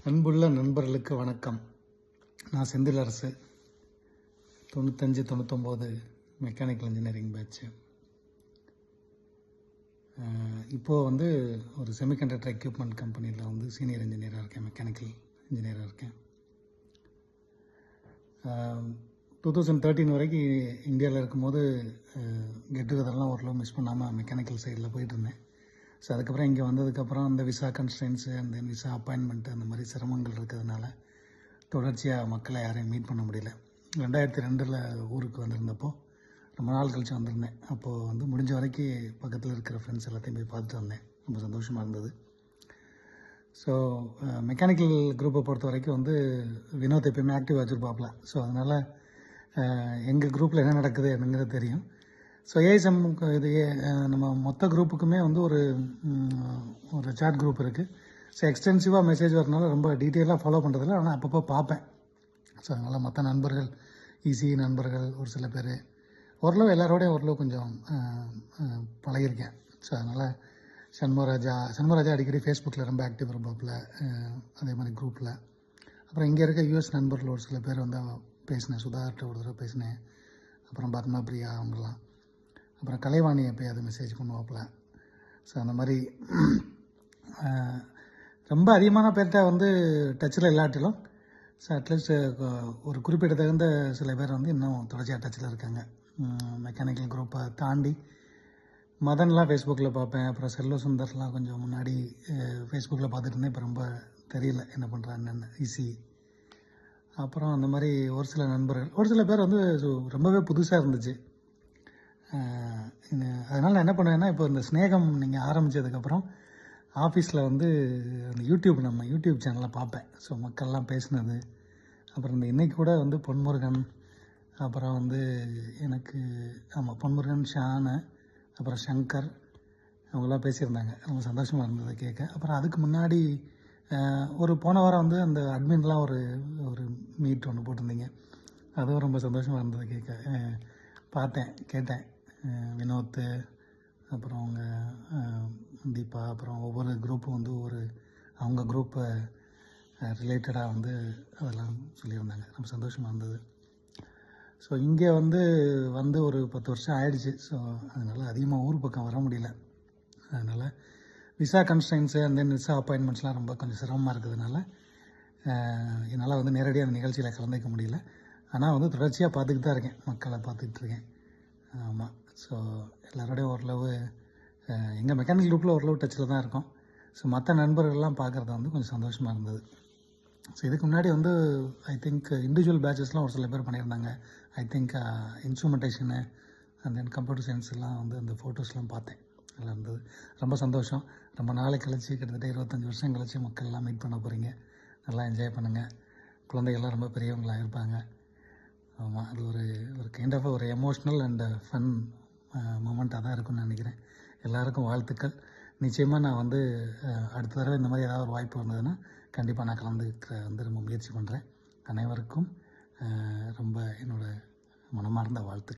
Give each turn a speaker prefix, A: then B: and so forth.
A: அன்புள்ள நண்பர்களுக்கு வணக்கம். நான் செந்தில் அரசு, 95-99 மெக்கானிக்கல் இன்ஜினியரிங் பேட்ச்சு. இப்போது வந்து ஒரு செமிகண்டக்டர் எக்யூப்மெண்ட் கம்பெனியில் வந்து சீனியர் இன்ஜினியராக இருக்கேன், மெக்கானிக்கல் இன்ஜினியராக இருக்கேன். 2013 வரைக்கும் இந்தியாவில் இருக்கும்போது கெட் டுகெதர்லாம் ஓரளவு மிஸ் பண்ணாமல் மெக்கானிக்கல் சைடில் போயிட்டு இருந்தேன். ஸோ அதுக்கப்புறம் இங்கே வந்ததுக்கப்புறம் அந்த விசா கன்ஸ்டன்ஸு அந்த விசா அப்பாயின்மெண்ட்டு அந்த மாதிரி சிரமங்கள் இருக்கிறதுனால தொடர்ச்சியாக மக்களை யாரையும் மீட் பண்ண முடியல. 2002 ஊருக்கு வந்திருந்தப்போ ரொம்ப நாள் கழித்து வந்திருந்தேன். அப்போது வந்து முடிஞ்ச வரைக்கும் பக்கத்தில் இருக்கிற ஃப்ரெண்ட்ஸ் எல்லாத்தையும் போய் பார்த்துட்டு வந்தேன். ரொம்ப சந்தோஷமாக இருந்தது. ஸோ மெக்கானிக்கல் குரூப்பை பொறுத்த வரைக்கும் வந்து வினோத் எப்பயுமே ஆக்டிவ் வச்சுருப்பாப்ல. ஸோ அதனால் எங்கள் குரூப்பில் என்ன நடக்குது அப்படிங்கிறது தெரியும். ஸோ ஏஎஸ்எம் இது நம்ம மொத்த குரூப்புக்குமே வந்து ஒரு சாட் குரூப் இருக்குது. ஸோ எக்ஸ்டென்சிவாக மெசேஜ் வரனால ரொம்ப டீட்டெயிலாக ஃபாலோ பண்ணுறதில்ல, ஆனால் அப்பப்போ பார்ப்பேன். ஸோ அதனால் மற்ற நண்பர்கள், ஈஸி நண்பர்கள் ஒரு சில பேர் ஓரளவு எல்லாரோடையும் ஓரளவு கொஞ்சம் பழகிருக்கேன். ஸோ அதனால் சண்முகராஜா அடிக்கடி ஃபேஸ்புக்கில் ரொம்ப ஆக்டிவ் இருப்பாப்பில், அதே மாதிரி குரூப்பில். அப்புறம் இங்கே இருக்க யூஎஸ் நண்பர்கள் ஒரு சில பேர் வந்து பேசினேன், சுதாகிட்ட ஒரு தடவை பேசினேன். அப்புறம் பத்மா பிரியா அவங்களாம். அப்புறம் கலைவாணி எப்போயாவது மெசேஜ் பண்ணுவாப்பில். ஸோ அந்த மாதிரி ரொம்ப அதிகமான பேர்கிட்ட வந்து டச்சில் இல்லாட்டிலும் ஸோ அட்லீஸ்ட் ஒரு குறிப்பிடத்தகுந்த சில பேர் வந்து இன்னும் தொடர்ச்சியாக டச்சில் இருக்காங்க. மெக்கானிக்கல் குரூப்பை தாண்டி மதன்லாம் ஃபேஸ்புக்கில் பார்ப்பேன். அப்புறம் செல்வ சுந்தர்லாம் கொஞ்சம் முன்னாடி ஃபேஸ்புக்கில் பார்த்துட்டு இருந்தேன். இப்போ ரொம்ப தெரியல என்ன பண்ணுறான்னு ஈஸி. அப்புறம் அந்த மாதிரி ஒரு சில நண்பர்கள், ஒரு சில பேர் வந்து ரொம்பவே புதுசாக இருந்துச்சு. அதனால் நான் என்ன பண்ணுவேன்னா, இப்போ இந்த ஸ்நேகம் நீங்கள் ஆரம்பித்ததுக்கப்புறம் ஆஃபீஸில் வந்து அந்த யூடியூப் சேனலை பார்ப்பேன். ஸோ மக்கள்லாம் பேசினது, அப்புறம் இந்த இன்றைக்கி கூட வந்து பொன்முருகன், அப்புறம் வந்து எனக்கு பொன்முருகன், ஷானு, அப்புறம் சங்கர் அவங்களாம் பேசியிருந்தாங்க. ரொம்ப சந்தோஷமாக இருந்தது கேட்க. அப்புறம் அதுக்கு முன்னாடி போன வாரம் வந்து அந்த அட்மின்லாம் ஒரு மீட் ஒன்று போட்டிருந்தீங்க. அதுவும் ரொம்ப சந்தோஷமாக இருந்தது கேட்க. பார்த்தேன், கேட்டேன். வினோத், அப்புறம் அவங்க தீபா, அப்புறம் ஒவ்வொரு குரூப்பும் வந்து அவங்க குரூப்பை ரிலேட்டடாக வந்து அதெல்லாம் சொல்லியிருந்தாங்க. ரொம்ப சந்தோஷமாக இருந்தது. ஸோ இங்கே வந்து ஒரு 10 வருஷம் ஆயிடுச்சு. ஸோ அதனால் அதிகமாக ஊர் பக்கம் வர முடியல. அதனால் விசா கன்ஸ்டன்ஸு அந்த விசா அப்பாயின்மெண்ட்ஸ்லாம் ரொம்ப கொஞ்சம் சிரமமாக இருக்கிறதுனால என்னால் வந்து நேரடியாக அந்த நிகழ்ச்சியில் கலந்துக்க முடியல. ஆனால் வந்து தொடர்ச்சியாக பார்த்துக்கிட்டு தான் இருக்கேன், மக்களை பார்த்துட்ருக்கேன். ஆமாம். ஸோ எல்லோரோடையும் ஓரளவு எங்கள் மெக்கானிக்கல் குரூப்பில் ஓரளவு டச்சில் தான் இருக்கோம். ஸோ மற்ற நண்பர்கள்லாம் பார்க்குறது வந்து கொஞ்சம் சந்தோஷமாக இருந்தது. ஸோ இதுக்கு முன்னாடி வந்து ஐ திங்க் இண்டிவிஜுவல் பேட்சஸ்லாம் ஒரு சில பேர் பண்ணியிருந்தாங்க. I think instrumentation and then computer science எல்லாம் வந்து அந்த ஃபோட்டோஸ்லாம் பார்த்தேன். நல்லா இருந்தது. ரொம்ப சந்தோஷம். ரொம்ப நாளை கழிச்சு, கிட்டத்தட்ட 25 வருஷம் கழிச்சு மக்கள்லாம் மீட் பண்ண போகிறீங்க. நல்லா என்ஜாய் பண்ணுங்கள். குழந்தைகள்லாம் ரொம்ப பெரியவங்களாக இருப்பாங்க. ஆமாம், அது ஒரு கைண்ட் ஆஃப் ஒரு எமோஷ்னல் அண்ட் ஃபன் மொமெண்ட்டாக தான் இருக்குன்னு நினைக்கிறேன். எல்லாருக்கும் வாழ்த்துக்கள். நிச்சயமாக நான் வந்து அடுத்த தடவை இந்த மாதிரி ஏதாவது ஒரு வாய்ப்பு வந்ததுன்னா கண்டிப்பாக நான் கலந்துக்க ரொம்ப முயற்சி பண்ணுறேன். அனைவருக்கும் ரொம்ப என்னோடய மனமார்ந்த வாழ்த்துக்கள்.